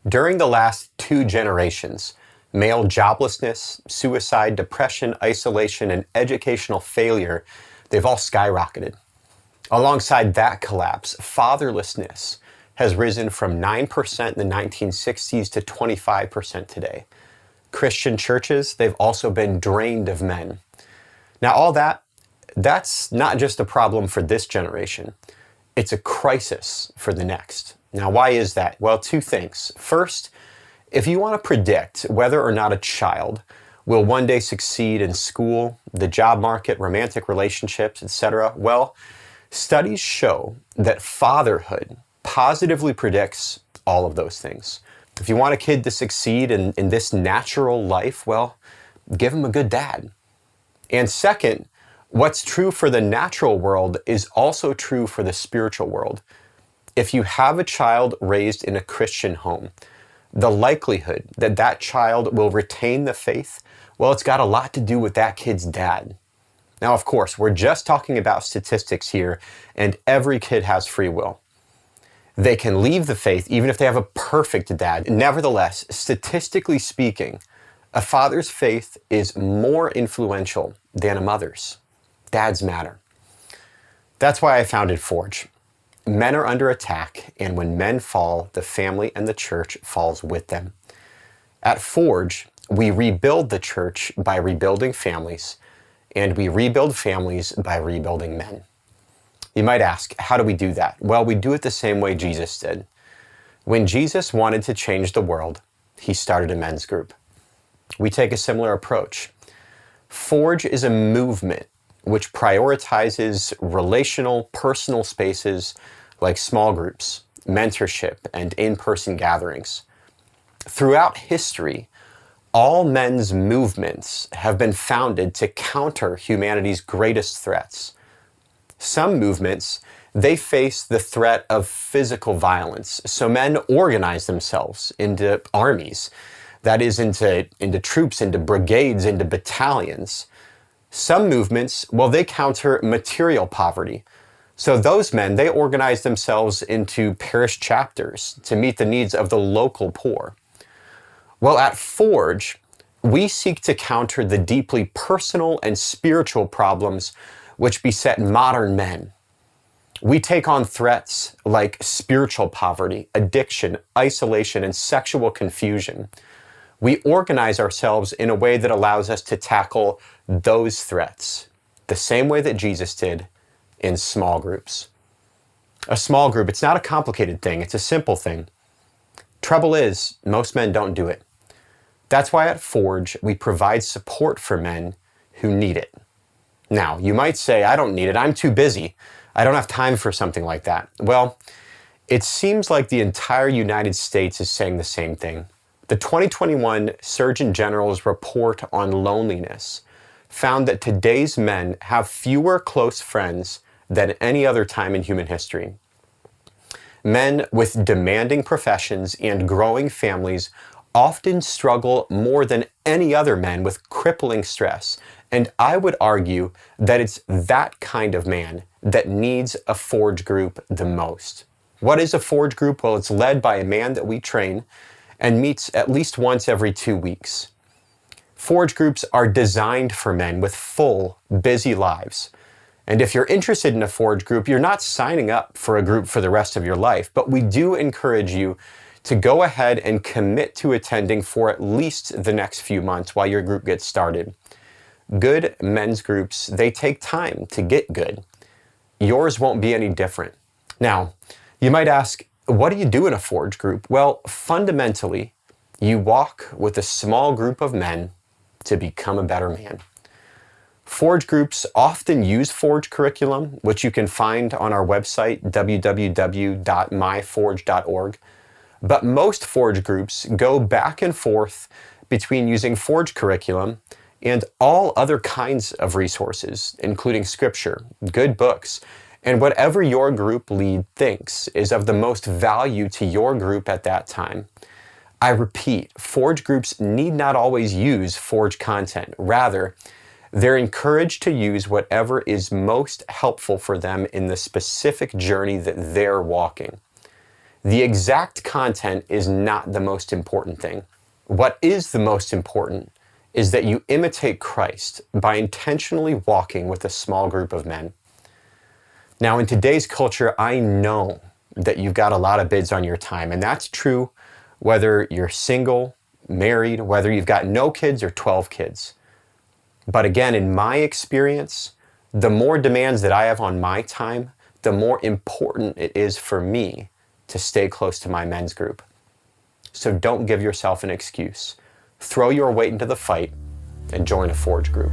During the last 2 generations, male joblessness, suicide, depression, isolation, and educational failure, they've all skyrocketed. Alongside that collapse, fatherlessness has risen from 9% in the 1960s to 25% today. Christian churches, they've also been drained of men. Now, that's not just a problem for this generation. It's a crisis for the next. Now, why is that? Well, 2 things. First, if you want to predict whether or not a child will one day succeed in school, the job market, romantic relationships, etc., well, studies show that fatherhood positively predicts all of those things. If you want a kid to succeed in this natural life, well, give him a good dad. And second, what's true for the natural world is also true for the spiritual world. If you have a child raised in a Christian home, the likelihood that that child will retain the faith, well, it's got a lot to do with that kid's dad. Now, of course, we're just talking about statistics here, and every kid has free will. They can leave the faith even if they have a perfect dad. Nevertheless, statistically speaking, a father's faith is more influential than a mother's. Dads matter. That's why I founded Forge. Men are under attack, and when men fall, the family and the church falls with them. At Forge, we rebuild the church by rebuilding families, and we rebuild families by rebuilding men. You might ask, how do we do that? Well, we do it the same way Jesus did. When Jesus wanted to change the world, he started a men's group. We take a similar approach. Forge is a movement which prioritizes relational, personal spaces like small groups, mentorship, and in-person gatherings. Throughout history, all men's movements have been founded to counter humanity's greatest threats. Some movements, they face the threat of physical violence, so men organize themselves into armies, that is, into troops, into brigades, into battalions. Some movements, well, they counter material poverty. So those men, they organize themselves into parish chapters to meet the needs of the local poor. Well, at Forge, we seek to counter the deeply personal and spiritual problems which beset modern men. We take on threats like spiritual poverty, addiction, isolation, and sexual confusion. We organize ourselves in a way that allows us to tackle those threats the same way that Jesus did, in small groups. A small group, it's not a complicated thing, it's a simple thing. Trouble is, most men don't do it. That's why at Forge, we provide support for men who need it. Now, you might say, I don't need it, I'm too busy. I don't have time for something like that. Well, it seems like the entire United States is saying the same thing. The 2021 Surgeon General's report on loneliness found that today's men have fewer close friends than any other time in human history. Men with demanding professions and growing families often struggle more than any other men with crippling stress, and I would argue that it's that kind of man that needs a Forge group the most. What is a Forge group? Well, it's led by a man that we train and meets at least once every 2 weeks. Forge groups are designed for men with full, busy lives. And if you're interested in a Forge group, you're not signing up for a group for the rest of your life, but we do encourage you to go ahead and commit to attending for at least the next few months while your group gets started. Good men's groups, they take time to get good. Yours won't be any different. Now, you might ask, what do you do in a Forge group? Well, fundamentally, you walk with a small group of men to become a better man. Forge groups often use Forge curriculum, which you can find on our website, www.myforge.org. But most Forge groups go back and forth between using Forge curriculum and all other kinds of resources, including scripture, good books, and whatever your group lead thinks is of the most value to your group at that time. I repeat, Forge groups need not always use Forge content. Rather, they're encouraged to use whatever is most helpful for them in the specific journey that they're walking. The exact content is not the most important thing. What is the most important is that you imitate Christ by intentionally walking with a small group of men. Now, in today's culture, I know that you've got a lot of bids on your time, and that's true whether you're single, married, whether you've got no kids or 12 kids. But again, in my experience, the more demands that I have on my time, the more important it is for me to stay close to my men's group. So don't give yourself an excuse. Throw your weight into the fight and join a Forge group.